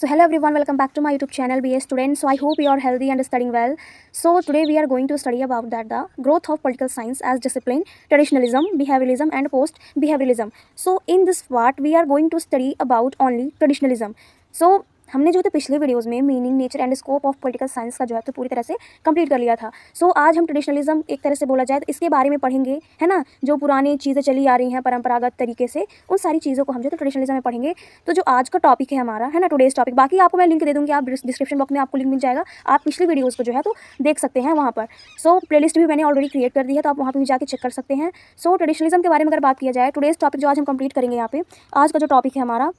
So hello everyone, welcome back to my YouTube channel BA Students. So I hope you are healthy and studying well. So today we are going to study about the growth of political science as discipline, traditionalism, behavioralism and post-behavioralism. So in this part we are going to study about only traditionalism. So हमने जो है पिछले videos में meaning, nature and scope of political science का जो है तो पूरी तरह से कंप्लीट कर लिया था. सो आज हम ट्रेडिशनलिज्म एक तरह से बोला जाए तो इसके बारे में पढ़ेंगे, है ना. जो पुरानी चीज़ें चली आ रही हैं परंपरागत तरीके से, उन सारी चीज़ों को हम जो है ट्रेडिशनलिज्म में पढ़ेंगे. तो जो आज का टॉपिक है हमारा, है ना, टुडेज टॉपिक, बाकी आपको मैं लिंक दे दूँगी, आप डिस्क्रिप्शन बॉक्स में आपको लिंक मिल जाएगा, आप पिछली वीडियोज़ को जो है तो देख सकते हैं वहाँ पर. सो प्लेलिस्ट भी मैंने ऑलरेडी क्रिएट कर दी है, तो आप वहाँ पर भी जाकर चेक कर सकते हैं. सो ट्रेडिशनलिज्म के बारे में अगर बात किया जाए, टुडेज टॉपिक जो आज हम कंप्लीट करेंगे यहाँ पे, आज का जो टॉपिक है हमारा,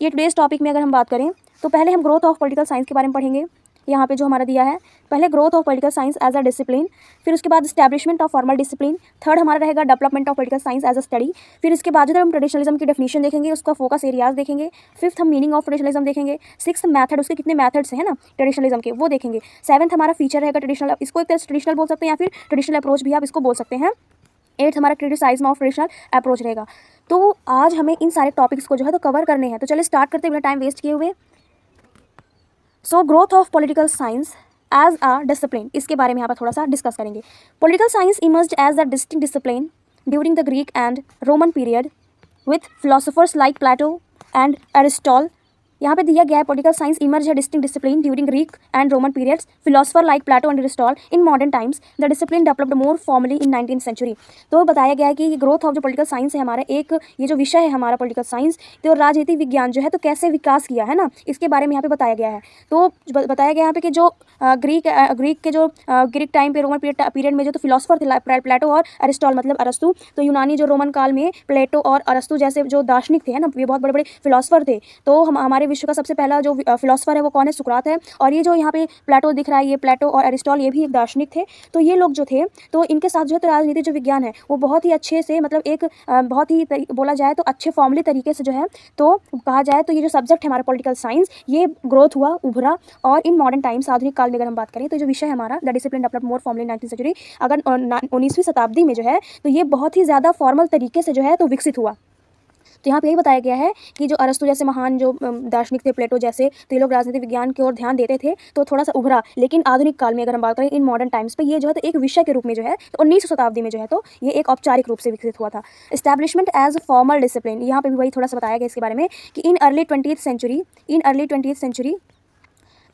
ये टुडेज टॉपिक में अगर हम बात करें तो पहले हम ग्रोथ ऑफ पॉलिटिकल साइंस के बारे में पढ़ेंगे. यहाँ पे जो हमारा दिया है, पहले growth of political science as a discipline, फिर उसके बाद establishment of formal discipline, third हमारा रहेगा development of political science as a study, फिर इसके बाद जो हम ट्रेडिशनलिज्म की डेफिनेशन देखेंगे, उसका फोकस एरियाज देखेंगे, फिफ्थ हम मीनिंग ऑफ ट्रेडिशनलिज्म देखेंगे, सिक्स मेथड, उसके कितने मेथड्स हैं ना ट्रेडिशनलिज्म के, वो देखेंगे. सेवन्थ हमारा फीचर रहेगा ट्रेडिशनल, इसको एक तरह से ट्रेडिशनल बोल सकते हैं या फिर ट्रेडिशनल अप्रोच भी आप इसको बोल सकते हैं. एट्थ हमारा क्रिटिसाइज्म ऑफ ट्रेडिशनल अप्रोच रहेगा. तो आज हमें इन सारे टॉपिक्स को जो है तो कवर करने हैं. तो चलिए स्टार्ट करते हैं बिना टाइम वेस्ट किए हुए. So growth of political science as a discipline, इसके बारे में यहाँ पर थोड़ा सा डिस्कस करेंगे. Political science emerged as a distinct discipline during the Greek and Roman period with philosophers like Plato and Aristotle. यहाँ पे दिया गया है पॉलिटिकल साइंस इमर्ज है distinct discipline during Greek and Roman periods, philosophers like Plato and Aristotle. In modern times the discipline developed more formally in 19th century. तो बताया गया है कि ये ग्रोथ ऑफ जो पॉलिटिकल साइंस है हमारा, एक ये जो विषय है हमारा पॉलिटिकल साइंस, तो राजनीतिक विज्ञान जो है तो कैसे विकास किया है ना, इसके बारे में यहाँ पे बताया गया है. तो बताया गया यहाँ पे कि जो ग्रीक के जो ग्रीक टाइम पे रोमन पीरियड में जो तो फिलोसफर थे प्लेटो और एरिस्टॉटल मतलब अरस्तु, तो यूनानी जो रोमन काल में प्लेटो और अरस्तु जैसे जो दार्शनिक थे, है ना, ये बहुत बड़े बड़े फिलोसफर थे. तो हमारे विश्व का सबसे पहला जो फिलोसफर है वो कौन है? सुकरात है. और ये जो यहाँ पे प्लेटो दिख रहा है, ये प्लेटो और एरिस्टॉटल, ये भी एक दार्शनिक थे. तो ये लोग जो थे, तो इनके साथ जो है तो राजनीति जो विज्ञान है वो बहुत ही अच्छे से, मतलब एक बहुत ही बोला जाए तो अच्छे फॉर्मली तरीके से जो है तो कहा जाए तो ये जो सब्जेक्ट है हमारा पॉलिटिकल साइंस, ये ग्रोथ हुआ, उभरा. और इन मॉडर्न टाइम्स, आधुनिक काल में अगर हम बात करें तो जो विषय है हमारा the discipline develop more formally in 19th century, अगर 19वीं शताब्दी में जो है तो ये बहुत ही ज़्यादा फॉर्मल तरीके से जो है तो विकसित हुआ. तो यहाँ पे यही बताया गया है कि जो अरस्तु जैसे महान जो दार्शनिक थे, प्लेटो जैसे, तो ये लोग राजनीतिक विज्ञान की ओर ध्यान देते थे, तो थोड़ा सा उभरा. लेकिन आधुनिक काल में अगर हम बात करें इन मॉडर्न टाइम्स पे, ये जो है तो एक विषय के रूप में जो है तो 19वीं शताब्दी में जो है तो ये एक औपचारिक रूप से विकसित हुआ था. एस्टैब्लिशमेंट एज फॉर्मल डिसिप्लिन, यहाँ पे भी वही थोड़ा सा बताया गया इसके बारे में कि in early 20th century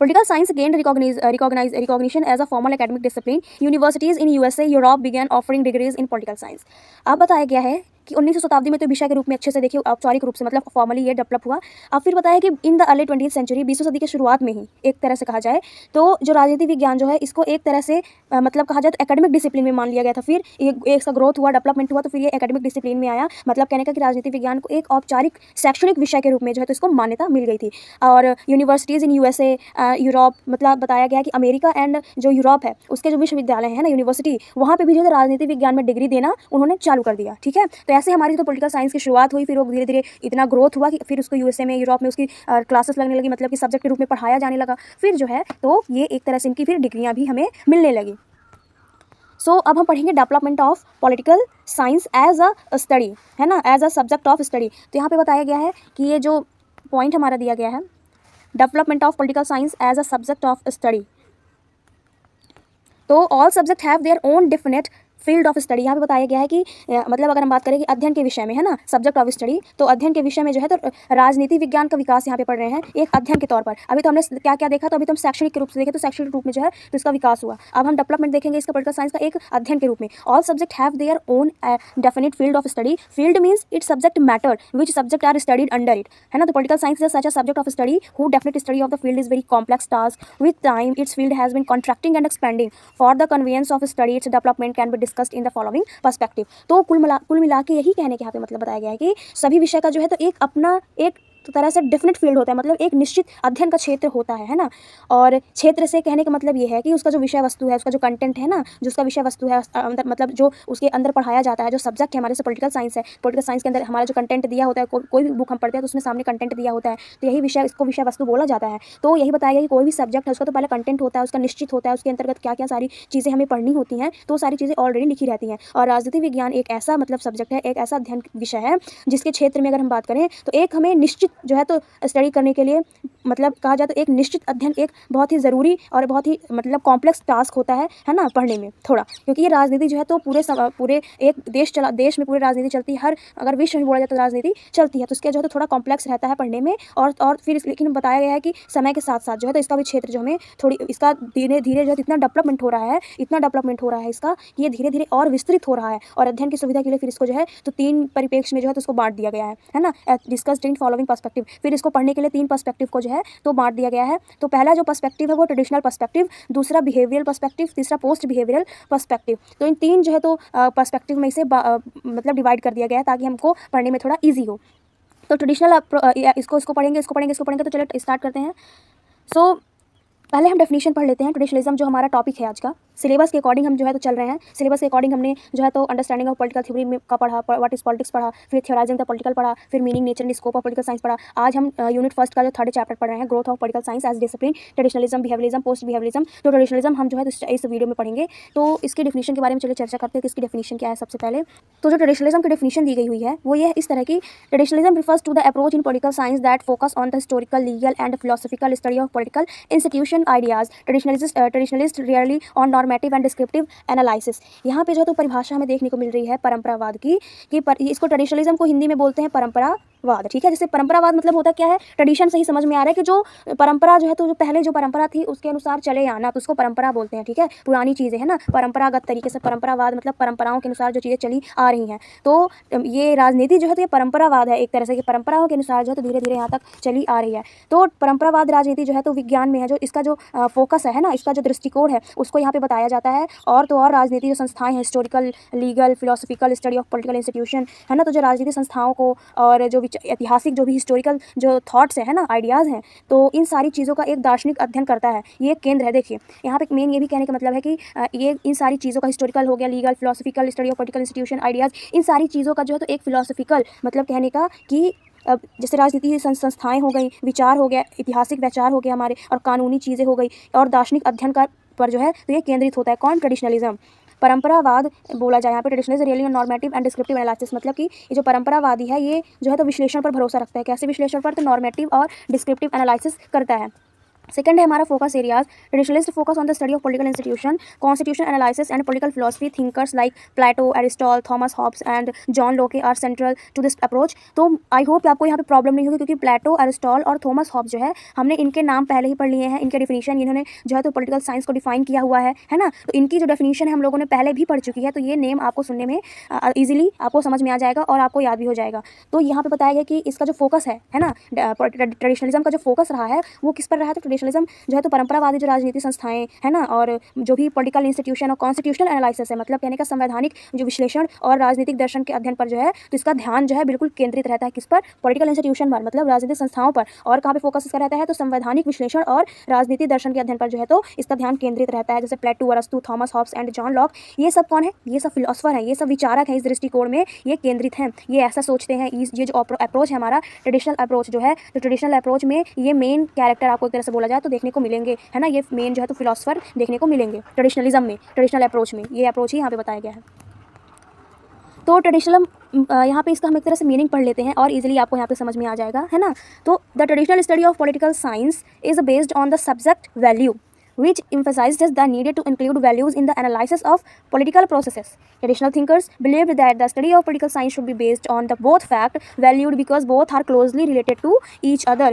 political science gained recognition as a formal academic discipline. Universities in USA, Europe began offering degrees in political science. अब बताया गया है कि 19वीं शताब्दी में तो विषय के रूप में अच्छे से देखिए औपचारिक रूप से, मतलब फॉर्मली ये डेवलप हुआ. अब फिर बताया कि in the early 20th century, 20वीं सदी के शुरुआत में ही एक तरह से कहा जाए तो जो राजनीति विज्ञान जो है इसको एक तरह से मतलब कहा जाए तो एकेडमिक डिसिप्लिन में मान लिया गया था. फिर एक सा ग्रोथ हुआ, डेवलपमेंट हुआ, तो फिर ये एकेडमिक डिसिप्लिन में आया. मतलब कहने का कि राजनीति विज्ञान को एक औपचारिक शैक्षणिक विषय के रूप में जो है तो इसको मान्यता मिल गई थी. और यूनिवर्सिटीज़ इन यूएसए, यूरोप, मतलब बताया गया कि अमेरिका एंड जो यूरोप है उसके जो विश्वविद्यालय है ना, यूनिवर्सिटी, वहाँ पे भी जो है राजनीति विज्ञान में डिग्री देना उन्होंने चालू कर दिया. ठीक है, तो ऐसे हमारी तो पॉलिटिकल साइंस की शुरुआत हुई. फिर वो धीरे धीरे इतना ग्रोथ हुआ कि फिर उसको यूएसए में, यूरोप में उसकी क्लासेस लगने लगी, मतलब कि सब्जेक्ट के रूप में पढ़ाया जाने लगा. फिर जो है तो ये एक तरह से इनकी फिर डिग्रियाँ भी हमें मिलने लगी. सो अब हम पढ़ेंगे development of political science as a study, है ना, as a subject of study. तो यहाँ पे बताया गया है कि ये जो पॉइंट हमारा दिया गया है, development of political science as a subject of study. तो all subject have their own definite field of study. यहाँ पे बताया गया है कि मतलब अगर हम बात करें कि अध्ययन के विषय में, है ना, सब्जेक्ट ऑफ स्टडी, तो अध्ययन के विषय में जो है तो राजनीति विज्ञान का विकास यहाँ पे पढ़ रहे हैं एक अध्ययन के तौर पर. अभी तो हमने क्या क्या देखा, तो अभी तो हम शैक्षणिक के रूप से देखे, तो शैक्षणिक रूप में जो है तो इसका विकास हुआ. अब हम डेवलपमेंट देखेंगे इसका पॉलिटिकल साइंस का एक अध्ययन के रूप में. All subject have their own definite field of study. Field means it subject matter which subject are studied under it, है ना. तो political science is such a subject of study who definite study of the field is very complex task. With time its field has been contracting and expanding. For the convenience of study its development can be discussed in the following perspective. तो कुल मिला के यही कहने के यहाँ पे मतलब बताया गया है कि सभी विषय का जो है तो एक अपना एक तो तरह से डेफिनेट फील्ड होता है, मतलब एक निश्चित अध्ययन का क्षेत्र होता है ना. और क्षेत्र से कहने का मतलब ये है कि उसका जो विषय वस्तु है, उसका जो कंटेंट है ना, जो उसका विषय वस्तु है अंदर, मतलब जो उसके अंदर पढ़ाया जाता है, जो सब्जेक्ट है हमारे से पॉलिटिकल साइंस है, पॉलिटिकल साइंस के अंदर हमारा जो कंटेंट दिया होता है, कोई भी बुक हम पढ़ते हैं तो उसमें सामने कंटेंट दिया होता है, तो यही विषय, इसको विषय वस्तु बोला जाता है. तो यही बताया गया कि कोई भी सब्जेक्ट है उसका तो पहले कंटेंट होता है, उसका निश्चित होता है, उसके अंतर्गत क्या क्या सारी चीज़ें हमें पढ़नी होती हैं, तो सारी चीज़ें ऑलरेडी लिखी रहती हैं. और राजनीति विज्ञान एक ऐसा मतलब सब्जेक्ट है, एक ऐसा अध्ययन विषय है जिसके क्षेत्र में अगर हम बात करें तो एक हमें निश्चित जो है तो स्टडी करने के लिए मतलब कहा जाए तो एक निश्चित अध्ययन एक बहुत ही ज़रूरी और बहुत ही मतलब कॉम्प्लेक्स टास्क होता है ना, पढ़ने में थोड़ा, क्योंकि ये राजनीति जो है तो पूरे एक देश में पूरी राजनीति चलती है, हर अगर विश्व में बोला जाए तो राजनीति चलती है, तो इसका जो है तो थोड़ा कॉम्प्लेक्स रहता है पढ़ने में। और फिर लेकिन बताया गया है कि समय के साथ साथ जो है तो इसका भी क्षेत्र जो हमें थोड़ी इसका धीरे धीरे जो है इतना डेवलपमेंट हो रहा है इसका कि ये धीरे धीरे और विस्तृत हो रहा है। और अध्ययन की सुविधा के लिए फिर इसको जो है तो 3 परिप्रेक्ष्य में जो है तो इसको बांट दिया गया है ना, डिस्कस्ड इन फॉलोइंग पर्सपेक्टिव। फिर इसको पढ़ने के लिए 3 पर्सपेक्टिव को जो है तो बांट दिया गया है। तो पहला जो पर्सपेक्टिव है वो ट्रेडिशनल पर्सपेक्टिव, दूसरा बिहेवियरल पर्सपेक्टिव, तीसरा पोस्ट बिहेवियरल पर्सपेक्टिव। तो इन 3 जो है तो पर्सपेक्टिव में इसे मतलब डिवाइड कर दिया गया है ताकि हमको पढ़ने में थोड़ा ईजी हो। तो ट्रेडिशनल इसको पढ़ेंगे तो चलिए स्टार्ट करते हैं। सो पहले हम डेफिनेशन पढ़ लेते हैं। ट्रेडिशनलिज्म जो हमारा टॉपिक है आज का, सिलेबस के अकॉर्डिंग हम जो है तो चल रहे हैं। सिलेबस के अकॉर्डिंग हमने जो है तो अंडरस्टैंडिंग ऑफ पॉलिटिकल थ्योरी में का पढ़ा, व्हाट इज पॉलिटिक्स पढ़ा, फिर थ्योराइजिंग द पॉलिटिकल पढ़ा, फिर meaning, nature and scope of political science पढ़ा। आज हम यूनिट फर्स्ट का जो 3rd चैप्टर पढ़ रहे हैं, growth of political science as discipline, traditionalism, behaviourism, post behaviourism. तो ट्रेडिशनलिज्म हम जो है तो इस वीडियो में पढ़ेंगे। तो इसकी डेफिनेशन के बारे में चलिए चर्चा करते हैं कि इसकी डेफिनेशन क्या है। सबसे पहले तो जो ट्रेडिशनलिज्म की डेफिनेशन दी गई हुई है वो ये इस तरह की, traditionalism refers to the approach in political science that focus on the historical, legal and philosophical study of political institution ideas. Traditionalist rely on normative and descriptive analysis. यहाँ पे जो तो परिभाषा हमें देखने को मिल रही है परंपरावाद की, कि इसको ट्रेडिशनलिज्म को हिंदी में बोलते हैं परंपरावाद। ठीक है, जैसे परंपरावाद मतलब होता क्या है, ट्रेडिशन से ही समझ में आ रहा है कि जो परंपरा जो है तो जो पहले जो परंपरा थी उसके अनुसार चले आना, तो उसको परंपरा बोलते हैं। ठीक है, पुरानी चीज़ें है ना, परंपरागत तरीके से। परंपरावाद मतलब परंपराओं के अनुसार जो चीज़ें चली आ रही हैं। तो ये राजनीति जो है तो ये परंपरावाद है एक तरह से, कि परंपराओं के अनुसार जो है तो धीरे धीरे यहाँ तक चली आ रही है। तो परंपरावाद राजनीति जो है तो विज्ञान में है, जो इसका जो फोकस है ना, इसका जो दृष्टिकोण है उसको यहाँ पे बताया जाता है। और तो और राजनीति जो संस्थाएं हैं, historical, legal, philosophical study of political institution है ना, तो जो राजनीति संस्थाओं को और जो ऐतिहासिक जो भी हिस्टोरिकल जो थॉट्स है ना, आइडियाज़ हैं, तो इन सारी चीज़ों का एक दार्शनिक अध्ययन करता है। ये एक केंद्र है। देखिए यहाँ पे मेन ये भी कहने का मतलब है कि ये इन सारी चीज़ों का, हिस्टोरिकल हो गया, legal, philosophical study of political institution ideas, इन सारी चीज़ों का जो है तो एक फिलोसफिकल मतलब कहने का कि अब जैसे राजनीति संस्थाएं हो गई, विचार हो गया, ऐतिहासिक विचार हो गया हमारे, और कानूनी चीज़ें हो गई, और दार्शनिक अध्ययन का पर जो है तो ये केंद्रित होता है। कौन? ट्रेडिशनलिज्म। परंपरावाद बोला जाए यहाँ पे, traditionalism rely on normative and descriptive analysis, मतलब कि ये जो परंपरावादी है ये जो है तो विश्लेषण पर भरोसा रखता है। कैसे विश्लेषण पर? तो नॉर्मेटिव और डिस्क्रिप्टिव एनालिसिस करता है। सेकंड है हमारा focus areas. Traditionalist focus on the study of political institution, constitution analysis and political philosophy. Thinkers like Plato, Aristotle, Thomas Hobbes and John Locke are central to this approach. तो I hope आपको यहाँ पे problem नहीं होगी, क्योंकि प्लेटो, Aristotle और Thomas Hobbes जो है हमने इनके नाम पहले ही पढ़ लिए हैं। इनके डिफिनीशन इन्होंने जो है तो पॉलिटिकल साइंस को डिफाइन किया हुआ है ना, तो इनकी जो डेफिनेशन है हम लोगों ने पहले भी पढ़ चुकी है। तो ये नेम आपको सुनने में ईजिली आपको समझ में आ जाएगा और आपको याद भी हो जाएगा। तो यहाँ पे बताया गया कि इसका जो फोकस है ना, ट्रेडिशनलिज्म का जो फोकस रहा है वो किस पर रहा है? तो ट्रेडिशनलिज्म जो है तो परंपरावादी जो राजनीति संस्थाएं है ना, और जो भी पॉलिटिकल इंस्टीट्यूशन और कॉन्स्टिट्यूशनल एनालिसिस है, मतलब कहने का संवैधानिक जो विश्लेषण और राजनीतिक दर्शन के अध्ययन पर जो है तो इसका ध्यान जो है बिल्कुल केंद्रित रहता है। किस पर? पॉलिटिकल इंस्टीट्यूशन पर, मतलब राजनीतिक संस्थाओं पर। और कहाँ पे फोकस इसका रहता है? तो संवैधानिक विश्लेषण और राजनीतिक दर्शन के अध्ययन पर जो है तो इसका ध्यान केंद्रित रहता है। जैसे प्लेटो, अरस्तु, Thomas Hobbes and John Locke, ये सब कौन है? ये सब फिलोसफर हैं, ये सब विचारक हैं, इस दृष्टिकोण में ये केंद्रित हैं, ये ऐसा सोचते हैं। ये जो अप्रोच है हमारा ट्रेडिशनल अप्रोच जो है, तो ट्रेडिशनल अप्रोच में ये मेन कैरेक्टर आपको एक तरह से बोला जाए तो देखने को मिलेंगे, है ना। ये मेन जो है तो फिलोसफर देखने को मिलेंगे ट्रेडिशनलिज्म में, ट्रेडिशनल अप्रोच में। ये अप्रोच ही यहाँ पे बताया गया है। तो ट्रेडिशनल यहाँ पे इसका हम एक तरह से मीनिंग पढ़ लेते हैं और इजीली आपको यहाँ पे समझ में आ जाएगा, है ना। तो the traditional study of political science is based on the subject value which emphasizes the need to include values in the analysis of political processes. Traditional thinkers believed that the study of political science should be based on the both fact valued, because both are closely related to each other.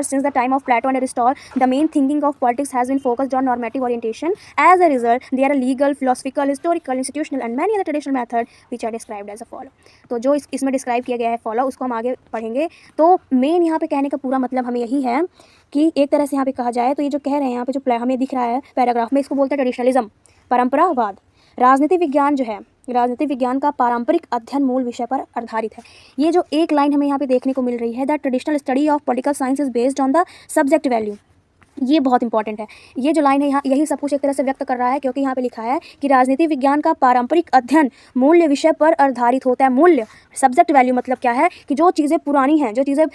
Since the time of Plato and Aristotle, the main thinking of politics has been focused on normative orientation. As a result, there are legal, philosophical, historical, institutional and many other traditional methods which are described as a follow. तो जो इसमें describe किया गया है follow, उसको हम आगे पढ़ेंगे। तो मेन यहाँ पे कहने का पूरा मतलब हमें यही है कि एक तरह से यहाँ पे कहा जाए तो ये जो कह रहे हैं यहाँ पे जो हमें दिख रहा है पैराग्राफ में, इसको बोलते हैं ट्रेडिशनलिज्म, परंपरावाद। राजनीति विज्ञान जो है, राजनीति विज्ञान का पारंपरिक अध्ययन मूल विषय पर आधारित है। ये जो एक लाइन हमें यहाँ पे देखने को मिल रही है, the traditional study of political science is based on the subject value. ये बहुत इंपॉर्टेंट है। ये जो लाइन है यहाँ, यही सब कुछ एक तरह से व्यक्त कर रहा है, क्योंकि यहाँ पे लिखा है कि राजनीति विज्ञान का पारंपरिक अध्ययन मूल्य विषय पर आधारित होता है। मूल्य, सब्जेक्ट वैल्यू, मतलब क्या है कि जो चीज़ें पुरानी हैं, जो चीज़ें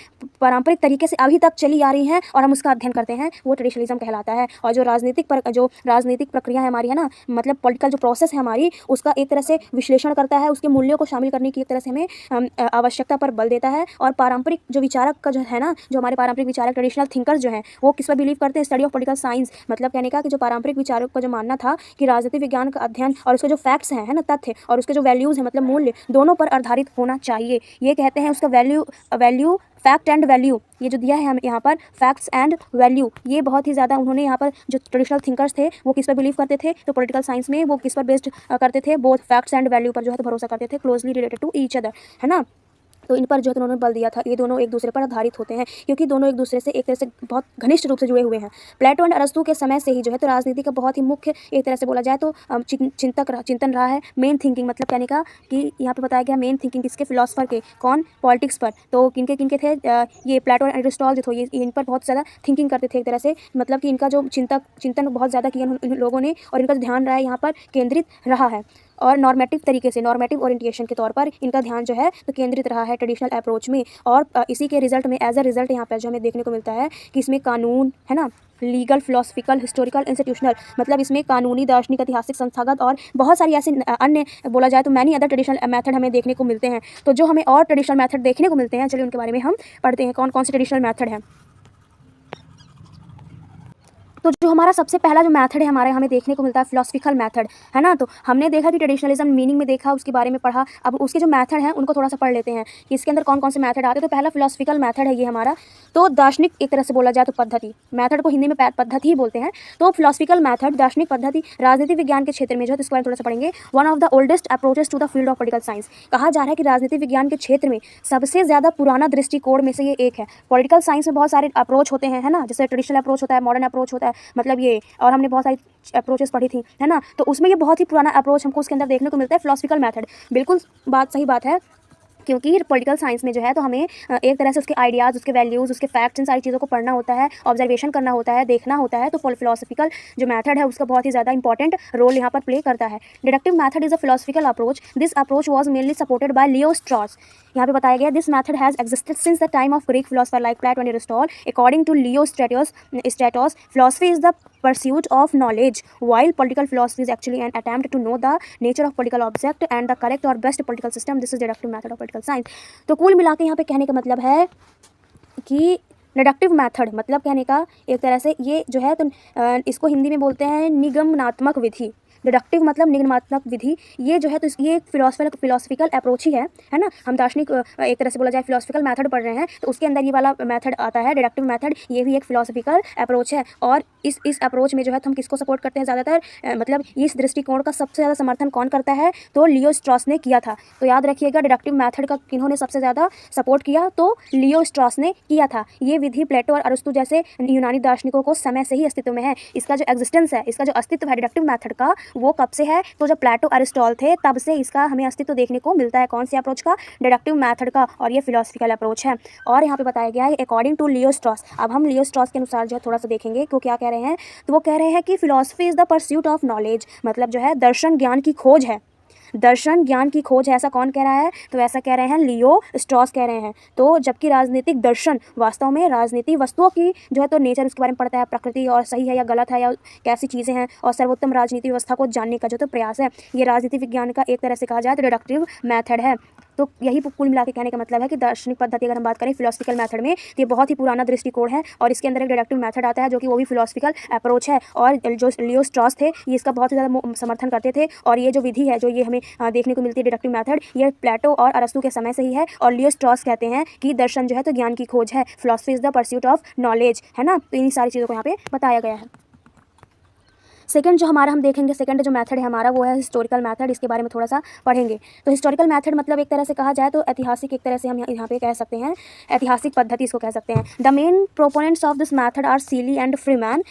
पारंपरिक तरीके से अभी तक चली आ रही हैं और हम उसका अध्ययन करते हैं, वो ट्रेडिशनलिज्म कहलाता है। और जो राजनीतिक प्रक्रिया है हमारी, है ना, मतलब पॉलिटिकल जो प्रोसेस है हमारी, उसका एक तरह से विश्लेषण करता है, उसके मूल्यों को शामिल करने की एक तरह से हमें आवश्यकता पर बल देता है। और पारंपरिक जो विचारक का जो है ना, जो हमारे पारंपरिक विचारक ट्रेडिशनल थिंकर्स जो हैं, वो किस पर बिलीव करते हैं? Study of political science. मतलब कहने का कि जो पारंपरिक विचारक का जो मानना था कि राजनीति विज्ञान का अध्ययन और उसके जो फैक्ट्स हैं, है ना, तथ्य, और उसके जो वैल्यूज़ हैं, मतलब मूल्य, दोनों पर आधारित होना चाहिए। ये कहते हैं उसका वैल्यू फैक्ट एंड वैल्यू, ये जो दिया है हम यहाँ पर, फैक्ट्स एंड वैल्यू, ये बहुत ही ज़्यादा उन्होंने यहाँ पर, जो ट्रेडिशनल थिंकर्स थे वो किस पर बिलीव करते थे? तो पॉलिटिकल साइंस में वो किस पर बेस्ड करते थे? बोथ फैक्ट्स एंड वैल्यू पर जो है तो भरोसा करते थे, closely related to each other, है ना। तो इन पर जो है उन्होंने बल दिया था। ये दोनों एक दूसरे पर आधारित होते हैं, क्योंकि दोनों एक दूसरे से एक तरह से बहुत घनिष्ठ रूप से जुड़े हुए हैं। प्लेटो एंड अरस्तु के समय से ही जो है तो राजनीति का बहुत ही मुख्य, एक तरह से बोला जाए तो चिंतन रहा है। मेन थिंकिंग, मतलब कहने का कि यहाँ पे बताया गया मेन थिंकिंग किसके? फिलोसफर के। कौन? पॉलिटिक्स पर। तो किनके थे? ये प्लेटो एंड अरिस्टॉटल जो थे, ये इन पर बहुत ज़्यादा थिंकिंग करते थे एक तरह से, मतलब कि इनका जो चिंतन बहुत ज़्यादा किया इन लोगों ने, और इनका ध्यान रहा है यहाँ पर केंद्रित रहा है। और नॉर्मेटिव तरीके से, नॉर्मेटिव ओरिएंटेशन के तौर पर इनका ध्यान जो है तो केंद्रित रहा है ट्रेडिशनल अप्रोच में। और इसी के रिजल्ट में, एज अ रिजल्ट यहाँ पर जो हमें देखने को मिलता है कि इसमें कानून, है ना, लीगल, फिलोसफिकल, हिस्टोरिकल, इंस्टीट्यूशनल, मतलब इसमें कानूनी, दार्शनिक, ऐतिहासिक, संस्थागत और बहुत सारी ऐसे अन्य, बोला जाए तो मैनी अदर ट्रेडिशनल मेथड हमें देखने को मिलते हैं। तो जो हमें और ट्रेडिशनल मेथड देखने को मिलते हैं, चलिए उनके बारे में हम पढ़ते हैं, कौन कौन से ट्रेडिशनल मेथड हैं। तो जो हमारा सबसे पहला जो मेथड है हमारे, हमें देखने को मिलता है फिलोसफिकल मेथड, है ना। तो हमने देखा कि ट्रेडिशनलिज्म मीनिंग में देखा, उसके बारे में पढ़ा। अब उसके जो मेथड हैं उनको थोड़ा सा पढ़ लेते हैं कि इसके अंदर कौन कौन से मेथड आते हैं। तो पहला फिलोसफिकल मेथड है ये हमारा। तो दार्शनिक, एक तरह से बोला जाए तो पद्धति, मेथड को हिंदी में पद्धति ही बोलते हैं। तो फिलोसफिकल मेथड, दार्शनिक पद्धति, राजनीति विज्ञान के क्षेत्र में जो है, तो इसके बारे में थोड़ा सा पढ़ेंगे। One of the oldest approaches to the field of political science, कहा जा रहा है कि राजनीति विज्ञान के क्षेत्र में सबसे ज़्यादा पुराना दृष्टिकोण में से ये एक है। पॉलिटिकल साइंस में बहुत सारे अप्रोच होते हैं, है ना, जैसे ट्रेडिशनल अप्रोच होता है, मॉडर्न अप्रोच होता है, मतलब ये, और हमने बहुत सारी अप्रोचेस पढ़ी थी, है ना। तो उसमें ये बहुत ही पुराना अप्रोच हमको उसके अंदर देखने को मिलता है, फिलोसफिकल मेथड। बिल्कुल सही बात है, क्योंकि पॉलिटिकल साइंस में जो है तो हमें एक तरह से उसके आइडियाज़, उसके वैल्यूज़, उसके फैक्ट्स, इन सारी चीज़ों को पढ़ना होता है, ऑब्जर्वेशन करना होता है, देखना होता है। तो फिलोसफिकल जो मेथड है उसका बहुत ही ज़्यादा इंपॉर्टेंट रोल यहाँ पर प्ले करता है। Deductive method is a philosophical approach. This approach was mainly supported by Leo Strauss. यहाँ पे बताया गया, this method has existed since the time of Greek philosopher like Plato and Aristotle. According to Leo Strauss, philosophy is the pursuit of knowledge, while political philosophy is actually an attempt to know the nature of political object and the correct or best political system. This is deductive method of political science. तो कुल मिला के यहाँ पे कहने का मतलब है कि डिडक्टिव मेथड, मतलब कहने का एक तरह से ये जो है तो इसको हिंदी में बोलते हैं निगमनात्मक विधि। डिडक्टिव मतलब निगमनात्मक विधि। ये जो है तो ये एक फिलोसफिकल अप्रोच ही है ना। हम दार्शनिक, एक तरह से बोला जाए फिलोसफिकल मेथड पढ़ रहे हैं, तो उसके अंदर ये वाला मेथड आता है, डिडक्टिव मेथड। ये भी एक फिलोसफिकल अप्रोच है। और इस अप्रोच में जो है तो हम किसको सपोर्ट करते हैं ज़्यादातर, मतलब इस दृष्टिकोण का सबसे ज़्यादा समर्थन कौन करता है? तो लियो स्ट्रॉस ने किया था। तो याद रखिएगा, डिडक्टिव मेथड का किन्होंने सबसे ज़्यादा सपोर्ट किया? तो लियो स्ट्रॉस ने किया था। ये विधि प्लेटो और अरस्तु जैसे यूनानी दार्शनिकों को समय से ही अस्तित्व में है। इसका जो एग्जिस्टेंस है, इसका जो अस्तित्व है डिडक्टिव मेथड का, वो कब से है? तो जब प्लेटो अरिस्टॉटल थे तब से इसका हमें अस्तित्व देखने को मिलता है। कौन से अप्रोच का? डिडक्टिव मेथड का। और ये फिलोसफिकल अप्रोच है। और यहाँ पे बताया गया है अकॉर्डिंग टू लियो स्ट्रॉस। अब हम लियो स्ट्रॉस के अनुसार जो है थोड़ा सा देखेंगे कि क्या कह रहे हैं। तो वो कह रहे हैं कि philosophy is the pursuit of knowledge, मतलब जो है दर्शन ज्ञान की खोज है। दर्शन ज्ञान की खोज है, ऐसा कौन कह रहा है? तो ऐसा कह रहे हैं लियो स्ट्रॉस कह रहे हैं। तो जबकि राजनीतिक दर्शन वास्तव में राजनीति वस्तुओं की जो है तो नेचर, उसके बारे में पढ़ता है, प्रकृति, और सही है या गलत है या कैसी चीज़ें हैं, और सर्वोत्तम राजनीति व्यवस्था को जानने का जो तो प्रयास है। ये राजनीति विज्ञान का एक तरह से कहा जाए तो डिडक्टिव मेथड है। तो यही कुल मिला के कहने का मतलब है कि दार्शनिक पद्धति अगर हम बात करें फिलोसफिकल मेथड में, तो ये बहुत ही पुराना दृष्टिकोण है। और इसके अंदर एक डिडक्टिव मेथड आता है जो कि वो भी फिलोसफिकल अप्रोच है। और जो लियो स्ट्रॉस थे ये इसका बहुत ज़्यादा समर्थन करते थे। और ये जो विधि है जो ये हमें देखने को मिलती है डिडक्टिव मेथड, ये प्लेटो और अरस्तु के समय से ही है। और लियो स्ट्रॉस कहते हैं कि दर्शन जो है तो ज्ञान की खोज है, philosophy is the pursuit of knowledge, है ना। तो इन सारी चीज़ों को यहाँ पे बताया गया है। सेकंड जो हमारा हम देखेंगे, सेकंड जो मेथड है हमारा वो है हिस्टोरिकल मेथड। इसके बारे में थोड़ा सा पढ़ेंगे। तो हिस्टोरिकल मेथड मतलब एक तरह से कहा जाए तो ऐतिहासिक, एक तरह से हम यहाँ पे कह सकते हैं ऐतिहासिक पद्धति इसको कह सकते हैं। The main proponents of this method are Seeley and Freeman.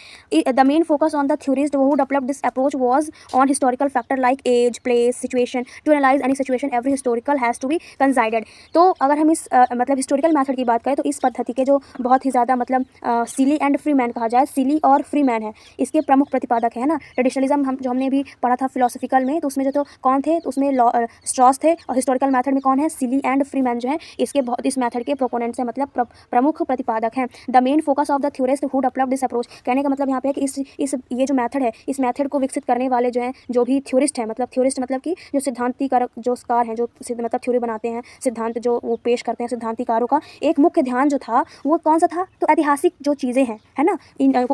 The main focus on the theorist who developed this approach was on historical factor like age, place, situation. To analyse any situation every historical has to be considered. तो अगर हम इस मतलब historical method की बात करें तो इस पद्धति के जो बहुत ही ज़्यादा मतलब सीली एंड फ्रीमैन कहा जाए, सीली और फ्रीमैन है इसके प्रमुख प्रतिपादक है ना। ट्रेडिशनलिज्म हम जो हमने भी पढ़ा था फिलोसफिकल में, तो उसमें जो तो कौन थे, तो उसमें स्ट्रॉस थे, और हिस्टोरिकल मेथड में कौन है, सीली एंड फ्रीमैन जो है इसके बहुत इस मेथड के प्रोपोनेंट्स हैं, मतलब प्रमुख प्रतिपादक हैं। The main focus of the theorist who developed this approach, कहने का मतलब यहाँ पे है कि इस ये जो मेथड है, इस मेथड को विकसित करने वाले जो हैं, जो भी थ्योरिस्ट हैं, मतलब थ्योरिस्ट मतलब कि जो सिद्धांतिकारक जो कार हैं, जो मतलब थ्योरी बनाते हैं, सिद्धांत जो वो पेश करते हैं, सिद्धांतिकारों का एक मुख्य ध्यान जो था वो कौन सा था, तो ऐतिहासिक जो चीज़ें हैं है ना,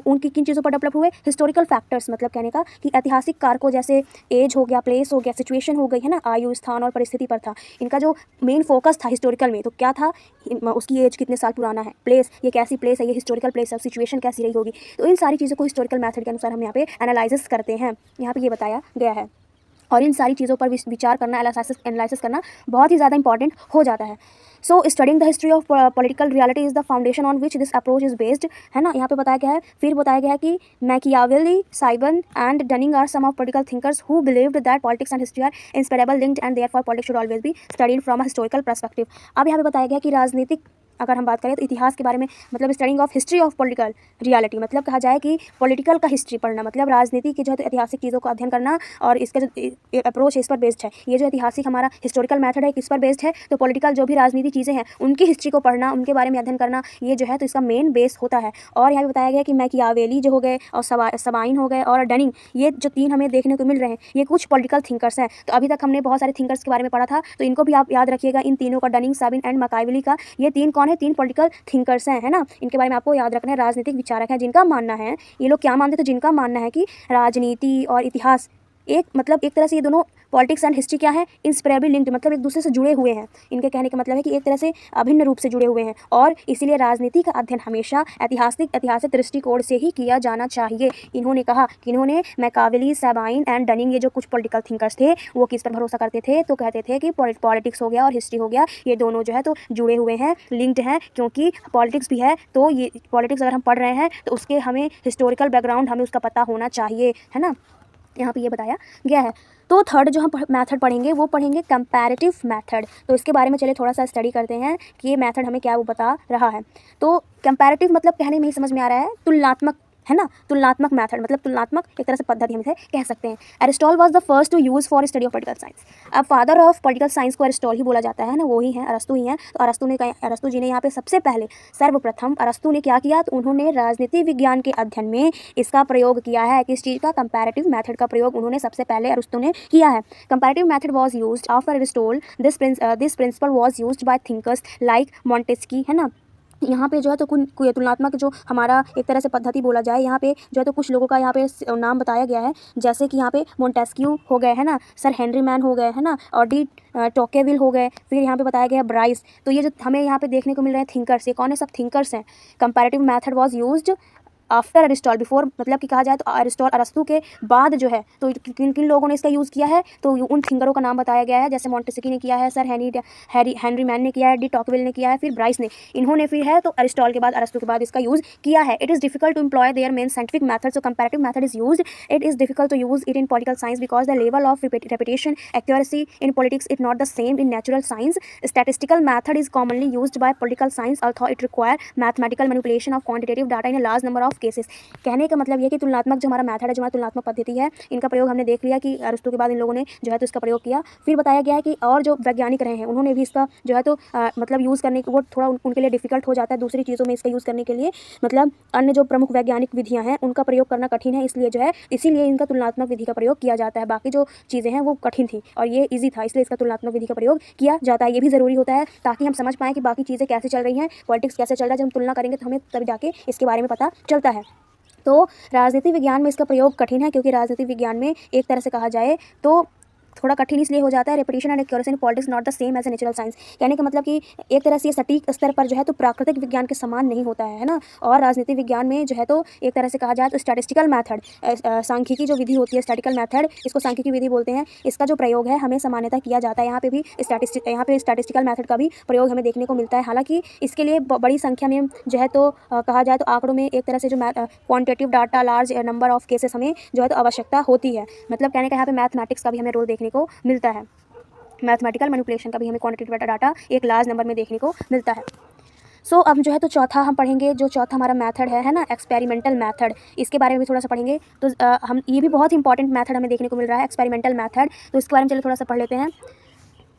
उनकी किन चीज़ों पर डेवलप हुए, हिस्टोरिकल फैक्टर्स, मतलब कहने का कि ऐतिहासिक कारकों जैसे एज हो गया, प्लेस हो गया, सिचुएशन हो गई है ना, आयु, स्थान और परिस्थिति पर था इनका जो मेन फोकस था हिस्टोरिकल में। तो क्या था, उसकी एज कितने साल पुराना है, प्लेस ये कैसी प्लेस है, ये हिस्टोरिकल प्लेस है, सिचुएशन कैसी रही होगी। तो इन सारी चीज़ों को हिस्टोरिकल मेथड के अनुसार हम यहाँ पे एनालिसिस करते हैं, यहाँ पे ये बताया गया है। और इन सारी चीज़ों पर विचार करना, एनालिसिस करना बहुत ही ज़्यादा इंपॉर्टेंट हो जाता है। सो studying the history of political reality is the foundation on which this approach is based, है ना। यहाँ पे बताया गया है, फिर बताया गया है कि Machiavelli, Sabine and Dunning are some of political thinkers who believed that politics and history are inseparable linked and therefore politics should always be studied from a historical perspective. अब यहाँ पे बताया गया कि राजनीतिक, अगर हम बात करें तो इतिहास के बारे में, मतलब studying of history of political reality, मतलब कहा जाए कि पॉलिटिकल का हिस्ट्री पढ़ना, मतलब राजनीति की जो है ऐतिहासिक चीज़ों का अध्ययन करना, और इसका जो अप्रोच है इस पर बेस्ड है। ये जो ऐतिहासिक हमारा हिस्टोरिकल मेथड है किस पर बेस्ड है, तो पॉलिटिकल जो भी राजनीति चीज़ें हैं उनकी हिस्ट्री को पढ़ना, उनके बारे में अध्ययन करना, ये जो है तो इसका मेन बेस होता है। और यहाँ पे बताया गया कि मैकियावेली जो हो गए और सबाइन हो गए और डनिंग, ये जो तीन हमें देखने को मिल रहे हैं ये कुछ पॉलिटिकल थिंकर्स हैं। तो अभी तक हमने बहुत सारे थिंकर्स के बारे में पढ़ा था, तो इनको भी आप याद रखिएगा, इन तीनों का, डनिंग, साबिन एंड मैकियावेली का, ये तीन कौन है, तीन पॉलिटिकल थिंकर्स हैं, है ना। इनके बारे में आपको याद रखना है, राजनीतिक विचारक हैं जिनका मानना है, ये लोग क्या मानते थे, जिनका मानना है कि राजनीति और इतिहास एक, मतलब एक तरह से ये दोनों पॉलिटिक्स एंड हिस्ट्री क्या है, इंसेपरेबली लिंक्ड, मतलब एक दूसरे से जुड़े हुए हैं। इनके कहने का मतलब है कि एक तरह से अभिन्न रूप से जुड़े हुए हैं, और इसीलिए राजनीति का अध्ययन हमेशा ऐतिहासिक दृष्टिकोण से ही किया जाना चाहिए। इन्होंने कहा कि इन्होंने मैकियावेली, साबाइन एंड डनिंग, ये जो कुछ पॉलिटिकल थिंकर्स थे वो किस पर भरोसा करते थे, तो कहते थे कि पॉलिटिक्स हो गया और हिस्ट्री हो गया, ये दोनों जो है तो जुड़े हुए हैं, लिंक्ड हैं, क्योंकि पॉलिटिक्स भी है तो ये पॉलिटिक्स अगर हम पढ़ रहे हैं तो उसके हमें हिस्टोरिकल बैकग्राउंड हमें उसका पता होना चाहिए, है ना। यहाँ पे ये बताया गया है। तो थर्ड जो हम मेथड पढ़ेंगे वो पढ़ेंगे कंपैरेटिव मेथड। तो इसके बारे में चलिए थोड़ा सा स्टडी करते हैं कि ये मेथड हमें क्या वो बता रहा है। तो कंपैरेटिव मतलब कहने में ही समझ में आ रहा है, तुलनात्मक, है ना। तुलनात्मक मेथड मतलब तुलनात्मक एक तरह से पद्धति हम इसे कह सकते हैं। Aristotle was the first to use for study of political science. अब फादर ऑफ पॉलिटिकल साइंस को एरिस्टॉटल ही बोला जाता है ना, वो ही है, अरस्तु ही हैं। तो अरस्तु जी ने यहाँ पे सबसे पहले, सर्वप्रथम अरस्तु ने क्या किया, तो उन्होंने राजनीति विज्ञान के अध्ययन में इसका प्रयोग किया है। किस चीज़ का, कंपैरेटिव मेथड का प्रयोग उन्होंने सबसे पहले अरस्तु ने किया है। Comparative method was used after Aristotle. This principle was used by thinkers like Montesquieu, है ना। यहाँ पे जो है तो कोई तुलनात्मक जो हमारा एक तरह से पद्धति बोला जाए, यहाँ पे जो है तो कुछ लोगों का यहाँ पे नाम बताया गया है, जैसे कि यहाँ पे मोंटेस्क्यू हो गए, है ना, सर हेनरी मैन हो गए, है ना, और डी टोकेविल हो गए, फिर यहाँ पे बताया गया ब्राइस। तो ये जो हमें यहाँ पे देखने को मिल रहे हैं थिंकर्स, ये कौन है, सब थिंकर्स हैं। Comparative method was used after Aristotle, before मतलब कि कहा जाए तो अरस्तु के बाद जो है तो किन किन लोगों ने इसका यूज़ किया है, तो उन थिंकरों का नाम बताया गया है, जैसे मोंटेस्क्यू ने किया है, सर हेनरी मैन ने किया है, डी टॉकविल ने किया है, फिर ब्राइस ने, इन्होंने फिर है तो अरिस्टॉटल के बाद, अरस्तु के बाद इसका यूज़ किया है। It is difficult to employ their main scientific method, so comparative method is used. It is difficult to use it in political science because the level of repetition accuracy in politics is not the same in natural science. Statistical method is commonly used by political science, although it require mathematical manipulation of quantitative data in a large number of cases. कहने का मतलब ये कि तुलनात्मक जो हमारा method है, जो हमारा तुलनात्मक पद्धति है, इनका प्रयोग हमने देख लिया कि अरस्तु के बाद इन लोगों ने जो है तो इसका प्रयोग किया। फिर बताया गया है कि और जो वैज्ञानिक रहे हैं उन्होंने भी इसका जो है तो मतलब यूज़ करने को वो थोड़ा उनके लिए डिफिकल्ट हो जाता है दूसरी चीज़ों में इसका यूज़ करने के लिए, मतलब अन्य जो प्रमुख वैज्ञानिक विधियाँ हैं उनका प्रयोग करना कठिन है, इसलिए जो है इसीलिए इनका तुलनात्मक विधि का प्रयोग किया जाता है। बाकी जो चीज़ें हैं वो कठिन थी और ये ईजी था, इसलिए इसका तुलनात्मक विधि का प्रयोग किया जाता है। ये भी ज़रूरी होता है ताकि हम समझ पाएँ कि बाकी चीज़ें कैसे चल रही हैं, पॉलिटिक्स कैसे चल रहा है। जब हम तुलना करेंगे तो हमें तभी जाके इसके बारे में पता चलता है। तो राजनीति विज्ञान में इसका प्रयोग कठिन है, क्योंकि राजनीति विज्ञान में एक तरह से कहा जाए तो थोड़ा कठिन इसलिए हो जाता है, repetition and accuracy in politics not the same as a natural science. कहने का मतलब कि एक तरह से ये सटीक स्तर पर जो है तो प्राकृतिक विज्ञान के समान नहीं होता है ना। और राजनीतिक विज्ञान में जो है तो एक तरह से कहा जाए तो स्टैटिस्टिकल मैथड, सांख्यिकी जो विधि होती है, स्टैटिकल मैथड, इसको सांख्यिकी विधि बोलते हैं, इसका जो प्रयोग है हमें सामान्यतः किया जाता है। यहाँ पे स्टैटिस्टिकल मैथड का भी प्रयोग हमें देखने को मिलता है। हालांकि इसके लिए बड़ी संख्या में जो है तो कहा जाए तो आंकड़ों में एक तरह से जो quantitative data, large number of cases हमें जो है तो आवश्यकता होती है। मतलब कहने का यहाँ पे मैथमेटिक्स का भी हमें रोल देखने को मिलता है, मैथमेटिकल मैनिपुलेशन का भी हमें क्वांटिटेटिव डाटा एक लार्ज नंबर में देखने को मिलता है। अब जो है तो चौथा हम पढ़ेंगे, जो चौथा हमारा मेथड है ना, एक्सपेरिमेंटल मेथड, इसके बारे में भी थोड़ा सा पढ़ेंगे। तो हम ये भी बहुत इंपॉर्टेंट मेथड हमें देखने को मिल रहा है, एक्सपेरिमेंटल मेथड। तो इसके बारे में चलिए थोड़ा सा पढ़ लेते हैं।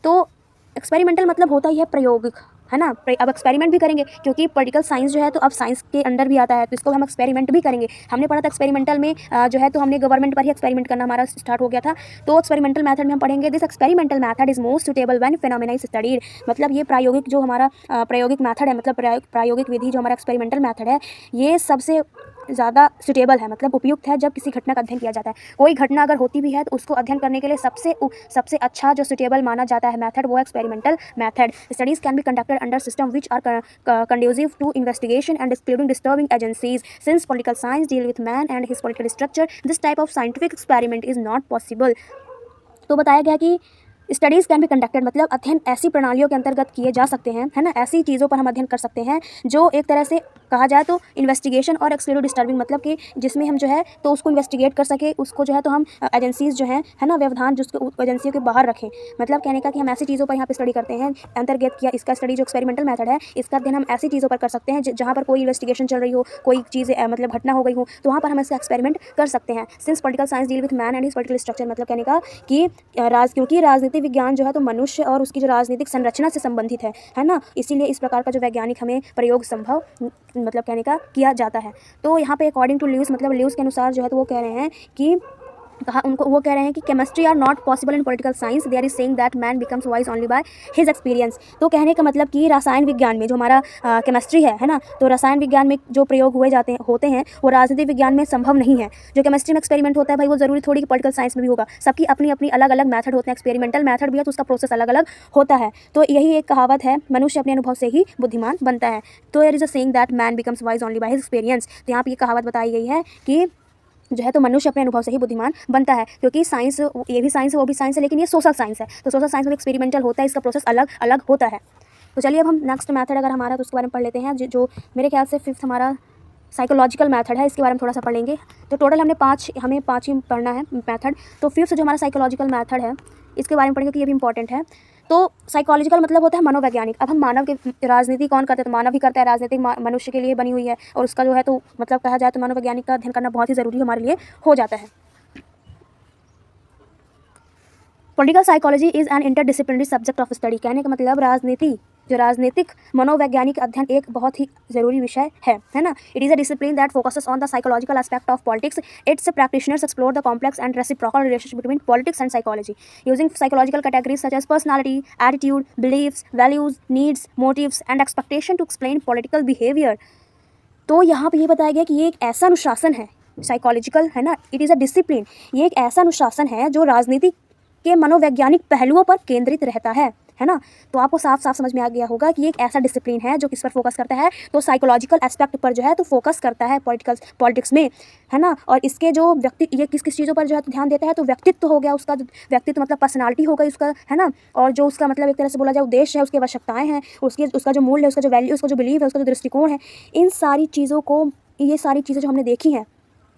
तो एक्सपेरिमेंटल मतलब होता ही है प्रायोगिक, है ना। अब एक्सपेरिमेंट भी करेंगे क्योंकि पॉलिटिकल साइंस जो है तो अब साइंस के अंडर भी आता है, तो इसको हम एक्सपेरिमेंट भी करेंगे। हमने पढ़ा था एक्सपेरिमेंटल में जो है तो हमने गवर्नमेंट पर ही एक्सपेरिमेंट करना हमारा स्टार्ट हो गया था। तो एक्सपेरिमेंटल मेथड में हम पढ़ेंगे this experimental method is most suitable when phenomena is studied. मतलब ये प्रायोगिक जो हमारा प्रायोगिक मेथड है, मतलब प्रायोगिक विधि जो हमारा एक्सपेरिमेंटल मेथड है, ये सबसे ज़्यादा सुटेबल है, मतलब उपयुक्त है जब किसी घटना का अध्ययन किया जाता है। कोई घटना अगर होती भी है तो उसको अध्ययन करने के लिए सबसे अच्छा जो सुटेबल माना जाता है मेथड, वो experimental method. Studies can be conducted under system which are conducive to investigation and excluding disturbing agencies. Since political science deal with man and his political structure, this type of scientific experiment is not possible. तो बताया गया कि studies can be conducted, मतलब अध्ययन ऐसी प्रणालियों के अंतर्गत किए जा सकते हैं, है ना। ऐसी चीज़ों पर हम अध्ययन कर सकते हैं जो एक तरह से कहा जाए तो इन्वेस्टिगेशन और एक्सक्लूडिव डिस्टर्बिंग, मतलब कि जिसमें हम जो है तो उसको इन्वेस्टिगेट कर सके, उसको जो है तो हम एजेंसीज़ जो हैं, है ना, व्यवधान जिसको एजेंसियों के बाहर रखें। मतलब कहने का कि हम ऐसी चीज़ों पर यहाँ पे स्टडी करते हैं, अंतर्गत किया इसका स्टडी जो एक्सपेरिमेंटल मेथड है, इसका अध्ययन हम ऐसी चीज़ों पर कर सकते हैं जहाँ पर कोई इन्वेस्टिगेशन चल रही हो, कोई चीज़ मतलब घटना हो गई हो, तो वहाँ पर हम इसका एक्सपेरिमेंट कर सकते हैं। Since political science deal with man and his political structure, मतलब कहने का कि क्योंकि राजनीतिक विज्ञान जो है तो मनुष्य और उसकी जो राजनीतिक संरचना से संबंधित है ना, इसीलिए इस प्रकार का जो वैज्ञानिक हमें प्रयोग संभव मतलब कहने का किया जाता है। तो यहाँ पे अकॉर्डिंग टू ल्यूस, मतलब ल्यूस के अनुसार जो है तो वो कह रहे हैं कि वो कह रहे हैं कि chemistry are not possible in political science, they are is saying that man becomes wise only by his experience. तो कहने का मतलब कि रसायन विज्ञान में जो हमारा केमिस्ट्री है ना, तो रसायन विज्ञान में जो प्रयोग होते हैं वो राजनीतिक विज्ञान में संभव नहीं है। जो केमिस्ट्री में एक्सपेरिमेंट होता है भाई, वो जरूरी थोड़ी कि पॉलिटिकल साइंस में भी होगा। सबकी अपनी अपनी अलग अलग मैथड होते हैं, एक्सपेरिमेंटल मैथड भी है तो उसका प्रोसेस अलग अलग होता है। तो यही एक कहावत है, मनुष्य अपने अनुभव से ही बुद्धिमान बनता है। तो there is a saying that man becomes wise only by his experience. तो यहाँ पर ये कहावत बताई गई है कि जो है तो मनुष्य अपने अनुभव से ही बुद्धिमान बनता है, क्योंकि साइंस, ये भी साइंस है वो भी साइंस है, लेकिन ये सोशल साइंस है। तो सोशल साइंस में एक्सपेरिमेंटल होता है, इसका प्रोसेस अलग अलग होता है। तो चलिए अब हम नेक्स्ट मेथड अगर हमारा तो उसके बारे में पढ़ लेते हैं, जो मेरे ख्याल से फिफ्थ हमारा साइकोलॉजिकल मेथड है, इसके बारे में थोड़ा सा पढ़ लेंगे। तो टोटल हमें पाँच ही पढ़ना है मेथड। तो फिफ्थ जो हमारा साइकोलॉजिकल मेथड है, इसके बारे में पढ़ेंगे कि ये भी इंपॉर्टेंट है। तो साइकोलॉजिकल मतलब होता है मनोवैज्ञानिक। अब हम मानव की राजनीति कौन करते हैं, तो मानव ही करता है। राजनीतिक मनुष्य के लिए बनी हुई है और उसका जो है तो मतलब कहा जाए तो मनोवैज्ञानिक का अध्ययन करना बहुत ही ज़रूरी हमारे लिए हो जाता है। Political psychology is an interdisciplinary subject of study. कहने का मतलब राजनीतिक मनोवैज्ञानिक अध्ययन एक बहुत ही ज़रूरी विषय है ना। It is a discipline that focuses on the psychological aspect of politics. Its practitioners explore the complex and reciprocal relationship between politics and psychology using psychological categories such as personality, attitude, beliefs, values, needs, motives and expectation to explain political behaviour. तो यहाँ पर ये बताया गया कि ये एक ऐसा अनुशासन है साइकोलॉजिकल, है ना, इट इज़ अ डिसिप्लिन। ये एक ऐसा अनुशासन है जो राजनीति के मनोवैज्ञानिक पहलुओं पर केंद्रित रहता है ना। तो आपको साफ साफ समझ में आ गया होगा कि ये एक ऐसा डिसिप्लिन है जो किस पर फोकस करता है, तो साइकोलॉजिकल एस्पेक्ट पर जो है तो फोकस करता है पॉलिटिक्स में, है ना। और इसके जो ये किस किस चीज़ों पर जो है तो ध्यान देता है, तो व्यक्तित्व हो गया उसका, व्यक्तित्व मतलब पर्सनालिटी हो गई उसका, है ना। और जो उसका मतलब एक तरह से बोला जाए उद्देश्य है, उसकी आवश्यकताएँ हैं, उसका जो मूल्य है, उसका जो वैल्यू, उसका जो बिलीव है, उसका जो दृष्टिकोण है, इन सारी चीज़ों को, ये सारी चीज़ें जो हमने देखी हैं,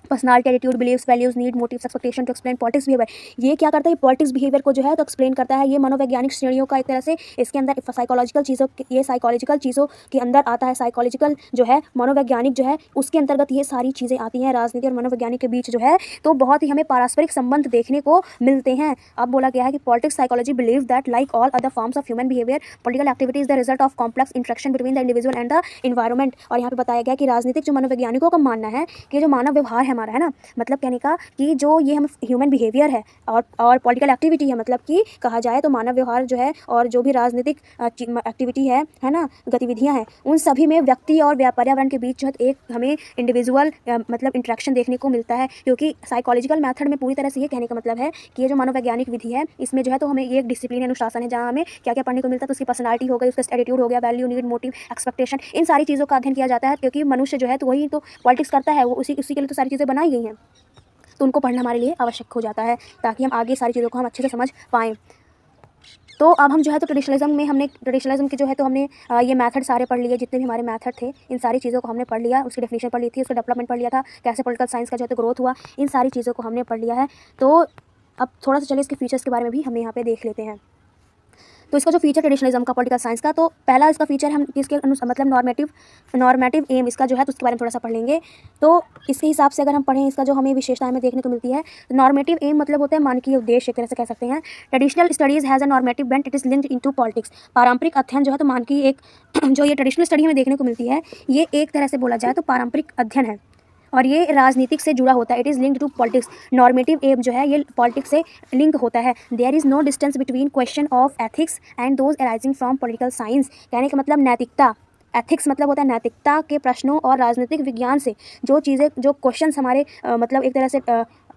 personality, attitude, beliefs, values, need, motives, expectation to explain politics behaviour, ये क्या करता है, पॉलिटिक्स बिहेवियर को जो है तो एक्सप्लेन करता है। ये मनोवैज्ञानिक श्रेणियों का एक तरह से इसके अंदर साइकोलॉजिकल चीज़ों के अंदर आता है। साइकोलॉजिकल जो है मनोवैज्ञानिक जो है उसके अंतर्गत ये सारी चीज़ें आती हैं। राजनीति और मनोवैज्ञानिक के बीच जो है तो बहुत ही हमें पारस्परिक संबंध देखने को मिलते हैं। अब बोला गया है कि politics psychology believe that like all other forms of human behaviour, political activity is the result of complex interaction between the individual and the environment. और यहाँ पे बताया गया कि राजनीतिक जो मनोवैज्ञानिकों का मानना है कि जो मानव व्यवहार है, हमारा, है ना। मतलब कहने का कि जो ये हम ह्यूमन बिहेवियर है और पॉलिटिकल एक्टिविटी है, मतलब कि कहा जाए तो मानव व्यवहार जो है और जो भी राजनीतिक एक्टिविटी है ना, गतिविधियाँ हैं, उन सभी में व्यक्ति और पर्यावरण के बीच जो है एक हमें इंडिविजुअल मतलब इंटरेक्शन देखने को मिलता है। क्योंकि साइकोलॉजिकल मेथड में पूरी तरह से ये कहने का मतलब है कि ये जो मनोवैज्ञानिक विधि है, इसमें जो है तो हमें ये एक डिसिप्लिन अनुशासन है, जहाँ हमें क्या क्या पढ़ने को मिलता है। तो उसकी पर्सनालिटी हो गई, उसका एटीट्यूड हो गया, वैल्यू, नीड, मोटिव, एक्सपेक्टेशन, इन सारी चीज़ों का अध्ययन किया जाता है। क्योंकि मनुष्य जो है तो वही तो पॉलिटिक्स करता है, वो उसी के लिए तो सारी चीज़ें बनाई गई हैं। तो उनको पढ़ना हमारे लिए आवश्यक हो जाता है, ताकि हम आगे सारी चीज़ों को हम अच्छे से समझ पाएँ। तो अब हम जो है तो ट्रेडिशनलिज्म की जो है तो हमने ये मेथड सारे पढ़ लिए, जितने भी हमारे मेथड थे, इन सारी चीज़ों को हमने पढ़ लिया। उसकी डेफिनेशन पढ़ ली थी, उसका डेवलपमेंट पढ़ लिया था, कैसे पॉलिटिकल साइंस का जो है तो ग्रोथ हुआ, इन सारी चीज़ों को हमने पढ़ लिया है। तो अब थोड़ा सा चलिए इसके फीचर्स के बारे में भी हम यहाँ पे देख लेते हैं। तो इसका जो फीचर ट्रेडिशनलिज्म का पॉलिटिकल साइंस का, तो पहला इसका फीचर हम किसके मतलब नॉर्मेटिव एम इसका जो है तो उसके बारे में थोड़ा सा पढ़ लेंगे। तो इसके हिसाब से अगर हम पढ़ें, इसका जो हमें विशेषताएं हमें देखने को मिलती है, तो नॉर्मेटिव एम मतलब होता है मानकीय उद्देश्य, एक तरह से कह सकते हैं। Traditional studies has a normative bent, it is linked into politics. पारंपरिक अध्ययन जो है तो मानकीय एक जो ये ट्रेडिशनल स्टडी हमें देखने को मिलती है, ये एक तरह से बोला जाए तो पारंपरिक अध्ययन है और ये राजनीतिक से जुड़ा होता है। It is linked to politics. Normative aim जो है ये पॉलिटिक्स से लिंक होता है। There is no distance between question of ethics and those arising from political science. कहने का मतलब नैतिकता, एथिक्स मतलब होता है नैतिकता के प्रश्नों, और राजनीतिक विज्ञान से जो चीज़ें, जो क्वेश्चंस हमारे मतलब एक तरह से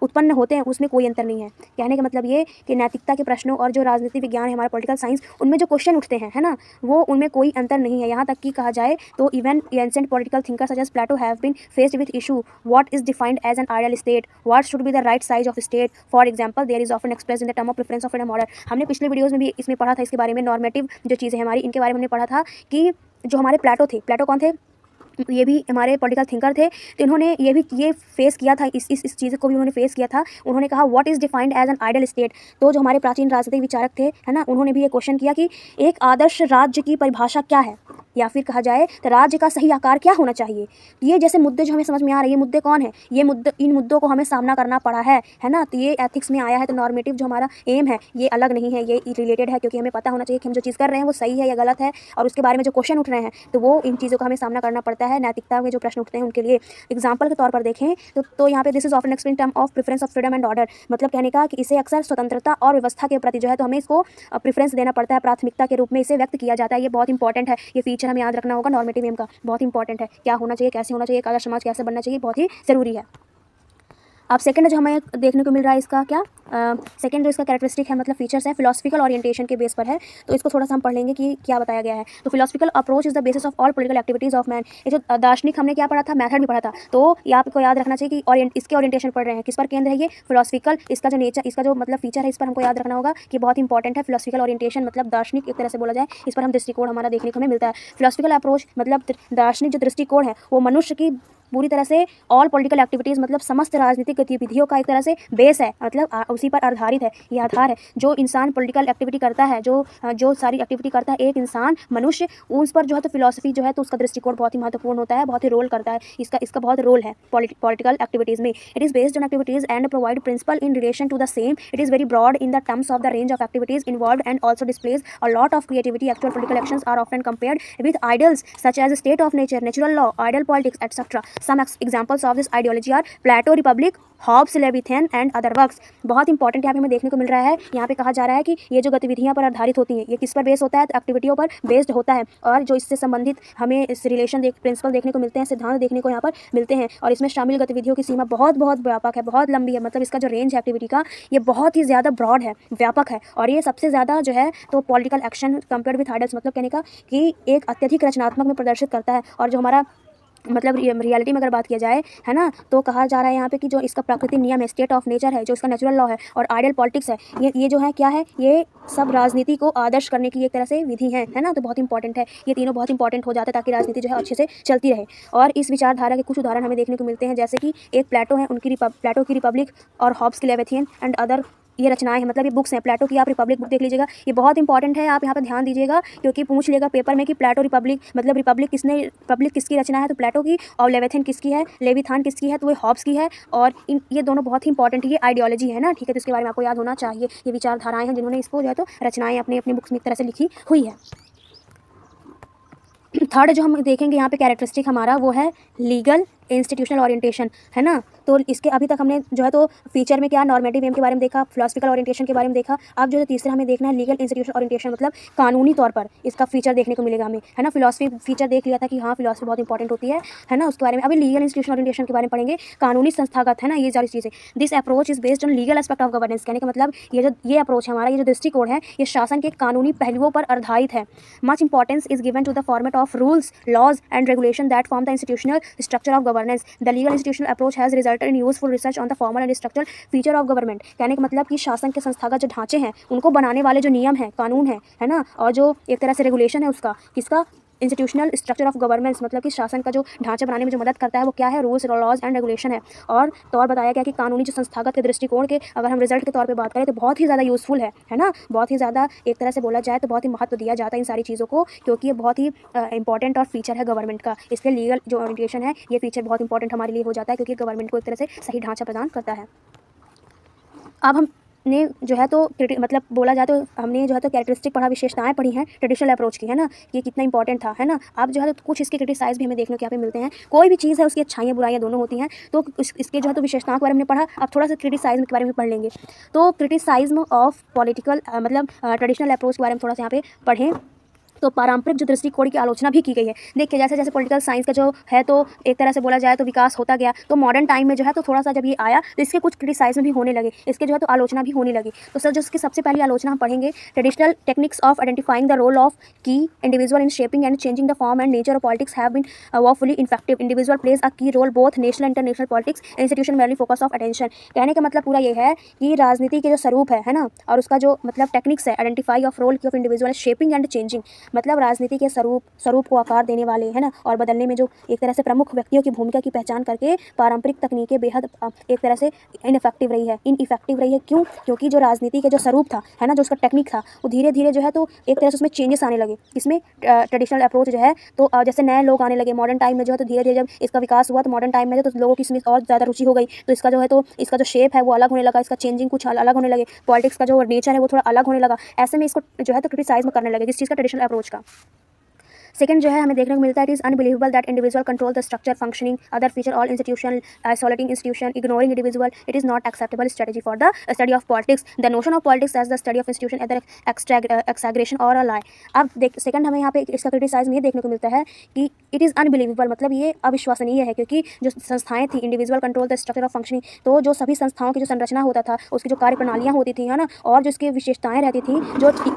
उत्पन्न होते हैं, उसमें कोई अंतर नहीं है। कहने का मतलब ये कि नैतिकता के प्रश्नों और जो राजनीतिक विज्ञान है हमारा पॉलिटिकल साइंस, उनमें जो क्वेश्चन उठते हैं, है ना, वो उनमें कोई अंतर नहीं है। यहाँ तक कि कहा जाए तो even ancient political thinkers such as Plato have been faced with issue what is defined as an ideal state, what should be the right size of state. For example there is often express in the term of preference of freedom order. हमने पिछले videos में भी इसमें पढ़ा था, इसके बारे में नॉर्मेटिव जो चीज़ें हमारी, इनके बारे में हमने पढ़ा था कि जो हमारे प्लेटो थे, प्लेटो कौन थे, ये भी हमारे पॉलिटिकल थिंकर थे। तो इन्होंने ये फेस किया था, इस चीज़ को भी उन्होंने फेस किया था। उन्होंने कहा what is defined as an ideal state. तो जो हमारे प्राचीन राजनीतिक विचारक थे, है ना, उन्होंने भी ये क्वेश्चन किया कि एक आदर्श राज्य की परिभाषा क्या है, या फिर कहा जाए तो राज्य का सही आकार क्या होना चाहिए। ये जैसे मुद्दे जो हमें समझ में आ रहे हैं, ये मुद्दे कौन है, ये मुद्दे, इन मुद्दों को हमें सामना करना पड़ा है ना। तो ये एथिक्स में आया है। तो नॉर्मेटिव जो हमारा एम है ये अलग नहीं है, ये रिलेटेड है, क्योंकि हमें पता होना चाहिए कि हम जो चीज़ कर रहे हैं वो सही है या गलत है, और उसके बारे में जो क्वेश्चन उठ रहे हैं तो वो इन चीज़ों का हमें सामना करना पड़ता है। नैतिकता में जो प्रश्न उठते हैं उनके लिए एग्जाम्पल के तौर पर देखें तो यहाँ पे this is often explain term of preference of freedom and order. मतलब कहने का कि इसे अक्सर स्वतंत्रता और व्यवस्था के प्रति जो है तो हमें इसको प्रेफरेंस देना पड़ता है, प्राथमिकता के रूप में इसे व्यक्त किया जाता है। ये बहुत इंपॉर्टेंट है, ये फीचर हमें याद रखना होगा। नॉर्मेटिव एम का बहुत इंपॉर्टेंट है, क्या होना चाहिए, कैसे होना चाहिए, एक आदर्श समाज कैसे बनना चाहिए, बहुत ही ज़रूरी है। अब सेकंड जो हमें देखने को मिल रहा है इसका क्या, सेकंड जो इसका कैरेक्टरिस्टिक है, मतलब फीचर्स है, फिलोसफिकल ओरिएंटेशन के बेस पर है। तो इसको थोड़ा सा हम पढ़ लेंगे कि क्या बताया गया है। तो philosophical approach is the basis of all political activities of man. ये जो दार्शनिक हमने क्या पढ़ा था, मेथड भी पढ़ा था। तो ये आपको याद रखना चाहिए कि इसके ओरिएंटेशन पढ़ रहे हैं, किस पर केंद्र है ये, फिलोसफिकल। इसका जो नेचर, इसका जो मतलब फीचर है, इस पर हमको याद रखना होगा कि बहुत इंपॉर्टेंट है। फिलोसफिकल ओरिएंटेशन मतलब दार्शनिक, एक तरह से बोला जाए, इस पर हम दृष्टिकोण हमारा देखने को हमें मिलता है। फिलोसफिकल अप्रोच मतलब दार्शनिक जो दृष्टिकोण है वो मनुष्य की पूरी तरह से ऑल पॉलिटिकल एक्टिविटीज़ मतलब समस्त राजनीतिक गतिविधियों का एक तरह से बेस है, मतलब उसी पर आधारित है, ये आधार है। जो इंसान पॉलिटिकल एक्टिविटी करता है, जो सारी एक्टिविटी करता है एक इंसान मनुष्य, उस पर जो है तो फिलॉसफी जो है तो उसका दृष्टिकोण बहुत ही महत्वपूर्ण होता है, बहुत ही रोल करता है। इसका बहुत रोल है पॉलिटिकल एक्टिविटीज़ में। It is based on activities and provide principle in relation to the same. It is very broad in the terms of the range of activities involve and also displays a lot of creativity. Actual political actions are often compared with ideals such as state of nature, natural law, ideal politics etcetera. Some examples of this ideology are Plato, Republic, Hobbes, Leviathan and other works. बहुत important यहाँ पे हमें देखने को मिल रहा है, यहाँ पे कहा जा रहा है कि ये जो गतिविधियाँ पर आधारित होती हैं ये किस पर बेस होता है, तो एक्टिविटियों पर बेस्ड होता है। और जो इससे संबंधित हमें इस रिलेशन प्रिंसिपल देखने को मिलते हैं, सिद्धांत देखने को यहाँ पर मिलते हैं। और इसमें शामिल गतिविधियों की सीमा बहुत बहुत व्यापक है, बहुत लंबी है। मतलब इसका जो रेंज है एक्टिविटी का ये बहुत ही ज़्यादा ब्रॉड है, व्यापक है। और ये सबसे ज़्यादा जो है तो political action compared with idols, मतलब कहने का कि एक अत्यधिक रचनात्मक में प्रदर्शित करता है। और जो हमारा मतलब रियलिटी में अगर बात किया जाए, है ना, तो कहा जा रहा है यहाँ पे कि जो इसका प्रकृति नियम है, स्टेट ऑफ नेचर है, जो इसका नेचुरल लॉ है, और आइडियल पॉलिटिक्स है, ये जो है क्या है, ये सब राजनीति को आदर्श करने की एक तरह से विधि है ना। तो बहुत इंपॉर्टेंट है, ये तीनों बहुत इंपॉर्टेंट हो जाते हैं ताकि राजनीति जो है अच्छे से चलती रहे। और इस विचारधारा के कुछ उदाहरण हमें देखने को मिलते हैं, जैसे कि एक प्लेटो है, उनकी प्लेटो की रिपब्लिक, और हॉब्स की लेविथियन एंड अदर, ये रचनाएं हैं, मतलब ये बुक्स हैं। प्लेटो की आप रिपब्लिक बुक देख लीजिएगा, ये बहुत इंपॉर्टेंट है, आप यहाँ पे ध्यान दीजिएगा, क्योंकि पूछ लेगा पेपर में कि प्लेटो रिपब्लिक मतलब रिपब्लिक किसकी रचना है, तो प्लेटो की। और लेविथन किसकी है, लेविथान किसकी है, तो वो हॉब्स की है। और ये दोनों बहुत ही इंपॉर्टेंट है, ये आइडियोलॉजी है ना, ठीक है। तो इसके बारे में आपको याद होना चाहिए, ये विचारधाराएं हैं जिन्होंने इसको जो है तो रचनाएं अपनी अपनी बुक्स में एक तरह से लिखी हुई है। थर्ड जो हम देखेंगे यहाँ पे कैरेक्टरिस्टिक हमारा वो है लीगल इंस्टीट्यूशनल ओरिएंटेशन, है ना। तो इसके अभी तक हमने जो है तो फीचर में क्या नॉर्मेटिव एम के बारे में देखा, फिलोसफिकल ओरिएंटेशन के बारे में देखा। अब जो है तीसरा हमें देखना है लीगल इंस्टीट्यूशनल ओरिएंटेशन, मतलब कानूनी तौर पर इसका फीचर देखने को मिलेगा हमें, है ना। फिलोसफी फीचर देख लिया था कि हाँ फिलोसफी बहुत इंपॉर्टेंट होती है ना, उसके बारे में। अभी लीगल इंस्टीट्यूशनल ओरिएंटेशन के बारे में पढ़ेंगे, कानूनी संस्थागत, है ना, ये सारी चीज़ें। This approach is based on legal aspect of governance, कहने का मतलब ये अप्रोच है हमारा, ये जो दृष्टिकोण है, ये शासन के कानूनी पहलुओं पर आधारित है। Much importance is given to the format of rules, laws and regulation that form the institutional structure of governance. The legal institutional approach has resulted in useful research on the formal and structural feature of government. कहने का मतलब कि शासन के संस्थागत जो ढांचे हैं, उनको बनाने वाले जो नियम हैं, कानून है ना, और जो एक तरह से रेगुलेशन है उसका, किसका, इंस्टीट्यूशनल स्ट्रक्चर ऑफ गवर्नेंस, मतलब कि शासन का जो ढांचा बनाने में जो मदद करता है वो क्या है, रूल्स, लॉज एंड रेगुलेशन है। और तो और बताया गया कि कानूनी जो संस्थागत के दृष्टिकोण के अगर हम रिजल्ट के तौर पे बात करें तो बहुत ही ज़्यादा यूज़फुल है ना, बहुत ही ज़्यादा एक तरह से बोला जाए तो बहुत ही महत्व दिया जाता है इन सारी चीज़ों को, क्योंकि ये बहुत ही इंपॉर्टेंट और फीचर है गवर्नमेंट का। इसलिए लीगल जो ओरिएंटेशन है ये फीचर बहुत इंपॉर्टेंट हमारे लिए हो जाता है, क्योंकि गवर्नमेंट को एक तरह से सही ढांचा प्रदान करता है। अब हमने जो है तो मतलब बोला जाए तो हमने जो है तो कैरेक्टरिस्टिक पढ़ा, विशेषताएं पढ़ी हैं ट्रेडिशनल अप्रोच की, है ना, ये कितना इंपॉर्टेंट था, है ना। अब जो है तो कुछ इसके क्रिटिसाइज भी हमें देखने को यहाँ पे मिलते हैं। कोई भी चीज़ है उसकी अच्छाइयाँ बुराइयाँ दोनों होती हैं, तो इसके जो है तो विशेषताओं के बारे में पढ़ा। अब थोड़ा सा क्रिटिसाइज्म के बारे में पढ़ लेंगे। तो क्रिटिसाइज्म ऑफ पॉलिटिकल मतलब ट्रेडिशनल अप्रोच के बारे में थोड़ा सा यहाँ पे पढ़ें। तो पारंपरिक जो दृष्टिकोण की आलोचना भी की गई है। देखिए जैसे जैसे पॉलिटिकल साइंस का जो है तो एक तरह से बोला जाए तो विकास होता गया, तो मॉडर्न टाइम में जो है तो थोड़ा सा जब ये आया तो इसके कुछ क्रिटिसाइज्म भी होने लगे, इसके जो है तो आलोचना भी होने लगी। तो सर जो इसकी सबसे पहली आलोचना हम पढ़ेंगे, traditional techniques of identifying the role of key individual in shaping and changing the form and nature of politics have been woefully effective. Individual plays a key role both national international politics institution mainly focus of attention. कहने का मतलब पूरा ये है कि राजनीति के जो स्वरूप है ना, और उसका जो मतलब टेक्निक्स है, आइडेंटिफाई ऑफ रोल की of individual shaping and changing, मतलब राजनीति के स्वरूप को आकार देने वाले, है ना, और बदलने में जो एक तरह से प्रमुख व्यक्तियों की भूमिका की पहचान करके पारंपरिक तकनीकें बेहद एक तरह से इनइफेक्टिव रही है। क्यों? क्योंकि जो राजनीति के जो स्वरूप था, है ना, जो उसका टेक्निक था, वो धीरे धीरे जो है तो एक तरह से उसमें चेंजेस आने लगे। इसमें ट्रेडिशनल अप्रोच जो है तो जैसे नए लोग आने लगे मॉडर्न टाइम में जो है तो धीरे धीरे जब इसका विकास हुआ तो मॉडर्न टाइम में तो लोगों की इसमें और ज़्यादा रुचि हो गई, तो इसका जो है तो इसका जो शेप है वो अलग होने लगा, इसका चेंजिंग कुछ अलग होने लगे, पॉलिटिक्स का जो नेचर है वो थोड़ा अलग होने लगा। ऐसे में इसको जो है तो क्रिटिसाइज करने लगे, किस चीज़ का, ट्रेडिशनल अप्रोच का। सेकंड जो है हमें देखने को मिलता है, it is unbelievable that individual control the structure functioning other feature all institution isolating institution ignoring individual, it is not acceptable strategy for the study of politics. The notion of politics as the study of institution other exaggeration or a लाई। अब second हमें यहाँ पे इसका criticise ये देखने को मिलता है कि इट इज़ अनबिलीवेबल, मतलब ये अविश्वसनीय है, क्योंकि जो संस्थाएं थी individual control the structure of functioning, तो जो सभी संस्थाओं की जो संरचना होता था, उसकी जो कार्य प्रणालियाँ होती थी, है ना, और जो इसकी विशेषताएं रहती थी,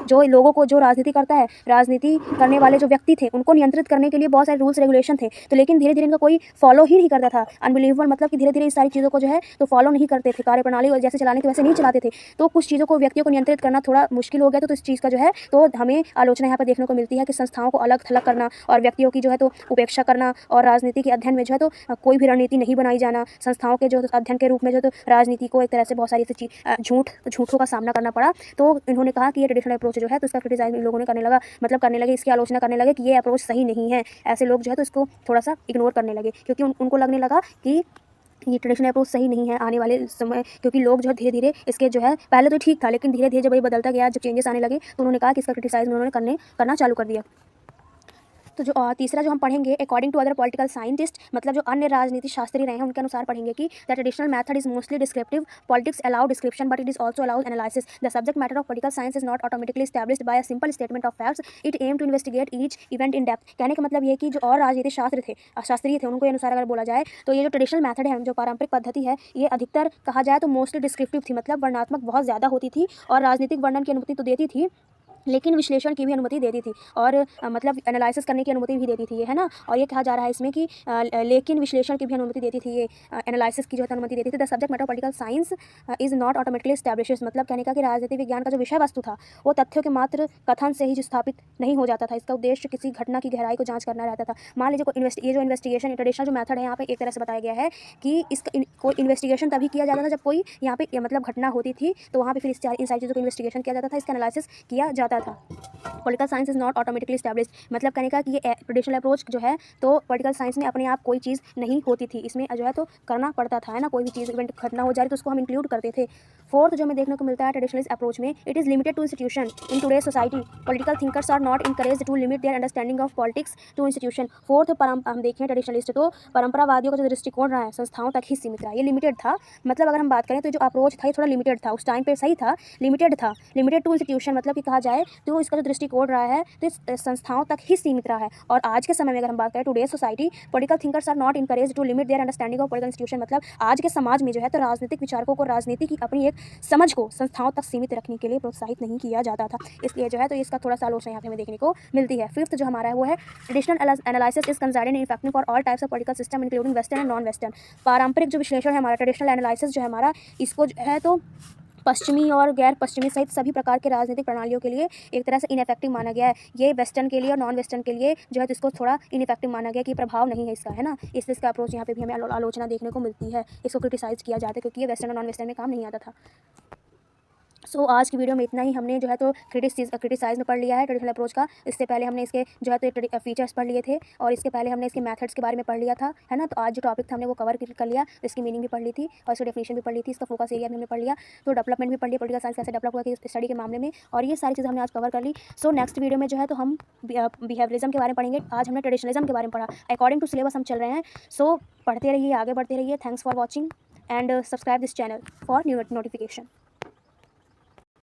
जो लोगों को, जो राजनीति करता है, राजनीति करने वाले जो व्यक्ति थे उनको नियंत्रित करने के लिए बहुत सारे रूल्स रेगुलेशन थे, तो लेकिन धीरे धीरे इनका कोई फॉलो ही नहीं करता था। अनबिलीवेबल मतलब कि धीरे धीरे इस सारी चीज़ों को जो है तो फॉलो नहीं करते थे, कार्य प्रणाली जैसे चलाने के वैसे नहीं चलाते थे, तो कुछ चीज़ों को, व्यक्तियों को नियंत्रित करना थोड़ा मुश्किल हो गया। तो इस चीज़ का जो है तो हमें आलोचना यहाँ पर देखने को मिलती है कि संस्थाओं को अलग थलग करना और व्यक्तियों की जो है तो उपेक्षा करना, और राजनीति के अध्ययन में जो है तो कोई भी रणनीति नहीं बनाई जाना, संस्थाओं के जो अध्ययन के रूप में जो तो राजनीति को एक तरह से बहुत सारी ऐसी झूठों का सामना करना पड़ा। तो इन्होंने कहा कि ये ट्रेडिशनल अप्रोच जो है तो इसका क्रिटिसाइज इन लोगों ने करने लगे, इसकी आलोचना करने लगे कि ये अप्रोच सही नहीं है। ऐसे लोग जो है तो इसको थोड़ा सा इग्नोर करने लगे, क्योंकि उनको लगने लगा कि ये ट्रेडिशनल अप्रोच सही नहीं है आने वाले समय, क्योंकि लोग जो है धीरे धीरे इसके जो है, पहले तो ठीक था लेकिन धीरे धीरे जब ये बदलता गया, जब चेंजेस आने लगे तो उन्होंने कहा कि इसका क्रिटिसाइज उन्होंने करना चालू कर दिया। तो जो तीसरा जो हम पढ़ेंगे, according to other political scientist, मतलब जो अन्य राजनीति शास्त्री रहे हैं उनके अनुसार पढ़ेंगे कि the traditional method is mostly descriptive, politics allow description but it is also allows analysis. The subject matter of political science is not automatically established by a simple statement of facts, it aim to investigate each event in depth. कहने का मतलब ये कि जो और राजनीति शास्त्रीय थे उनके अनुसार अगर बोला जाए तो ये जो ट्रेडिशनल मेथड है, जो पारंपरिक पद्धति है, ये अधिकतर कहा जाए तो मोस्टली डिस्क्रिप्टिव थी, मतलब वर्णात्मक बहुत ज़्यादा होती थी और राजनीतिक वर्णन की अनुमति तो देती थी लेकिन विश्लेषण की भी अनुमति देती थी, और मतलब एनालिसिस करने की अनुमति भी देती थी, ये है ना। और ये कहा जा रहा है इसमें कि लेकिन विश्लेषण की भी अनुमति देती थी, ये एनालिसिस की जो है अनुमति देती थी। The subject matter political science is not automatically established, मतलब कहने का कि राजनीति विज्ञान का जो विषय वस्तु था वो तथ्यों के मात्र कथन से ही स्थापित नहीं हो जाता था, इसका उद्देश्य किसी घटना की गहराई को जाँच करना रहता था। मान लीजिए ये जो इन्वेस्टिगेशन ट्रेडिशनल जो मैथड है यहाँ पे एक तरह से बताया गया है कि इसका कोई इन्वेस्टिगेशन तभी किया जाता था जब कोई यहाँ पे मतलब घटना होती थी, तो वहाँ पे फिर इन सारी चीज़ों को इन्वेस्टिगेशन किया जाता था, इसका एनालिसिस किया जाता पता था। Political science is not automatically established, मतलब कहने का कि ये ट्रेडिशनल अप्रोच जो है तो पॉलिटिकल साइंस में अपने आप कोई चीज़ नहीं होती थी, इसमें जो है तो करना पड़ता था, है ना। कोई भी चीज़ इवेंट घटना हो जा रही तो उसको हम इंक्लूड करते थे। फोर्थ जो हमें देखने को मिलता है ट्रेडिशनलिस्ट अप्रोच में, it is limited to institution in today's society. Political thinkers are not encourage to limit their understanding of politics to institution. Fourth हम देखें ट्रेडिशनलिस्ट तो परंपरावादियों का जो दृष्टिकोण रहा है संस्थाओं तक ही सीमित रहा, ये लिमिटेड था। मतलब अगर हम बात करें तो जो अप्रोच था ये थोड़ा लिमिटेड था, उस टाइम पे सही था, लिमिटेड था। लिमिटेड टू इंस्टीट्यूशन मतलब कि कहा जाए तो इसका जो दृष्टिकोण रहा है तो इस संस्थाओं तक ही सीमित रहा है। और आज के समय में अगर हम बात करें today society, political thinkers are not encourage to limit their understanding of political institution, मतलब आज के समाज में जो है तो राजनीतिक विचारकों को राजनीति की अपनी एक समझ को संस्थाओं तक सीमित रखने के लिए प्रोत्साहित नहीं किया जाता था। इसलिए जो है तो इसका थोड़ा सा आलोचना यहाँ पे हमें देखने को मिलती है। फिफ्थ जो हमारा है वो है traditional analysis is considered in effective for all types of political system including western and non western. पारंपरिक जो विश्लेषण है हमारा, ट्रेडिशनल एनालिसिस जो है हमारा, इसको जो है तो पश्चिमी और गैर पश्चिमी सहित सभी प्रकार के राजनीतिक प्रणालियों के लिए एक तरह से इनफेक्टिव माना गया है। ये वेस्टर्न के लिए और नॉन वेस्टर्न के लिए जो है तो इसको थोड़ा इनफेक्टिव माना गया कि प्रभाव नहीं है इसका, है ना। इसलिए इसका अप्रोच यहाँ पे भी हमें आलोचना देखने को मिलती है, इसको क्रिटिसाइज़ किया जाता है क्योंकि ये वेस्टर्न और नॉन वेस्टर्न में काम नहीं आता था। सो आज की वीडियो में इतना ही। हमने जो है तो क्रिटिसाइज में पढ़ लिया है ट्रेडिशनल अप्रोच का। इससे पहले हमने इसके जो है तो फीचर्स पढ़ लिए थे और इसके पहले हमने इसके मेथड्स के बारे में पढ़ लिया था, है ना। तो आज जो टॉपिक था हमने वो कवर कर लिया, इसकी मीनिंग भी पढ़ ली थी और इसकी डेफिनेशन भी पढ़ ली थी, इसका फोकस एरिया भी हमने पढ़ लिया, तो डेवलपमेंट भी पढ़ लिया, पॉलिटिकल साइंस कैसे डेवलप हुआ कि स्टडी के मामले में, और ये सारी चीज़ें हमने आज कवर कर ली। सो नेक्स्ट वीडियो में जो है तो हम बिहेवियरिज्म के बारे में पढ़ेंगे। आज हमने ट्रेडिशनलिज्म के बारे में पढ़ा, अकॉर्डिंग टू सिलेबस हम चल रहे हैं। सो पढ़ते रहिए, आगे बढ़ते रहिए। Thanks for watching and subscribe this channel for new notification.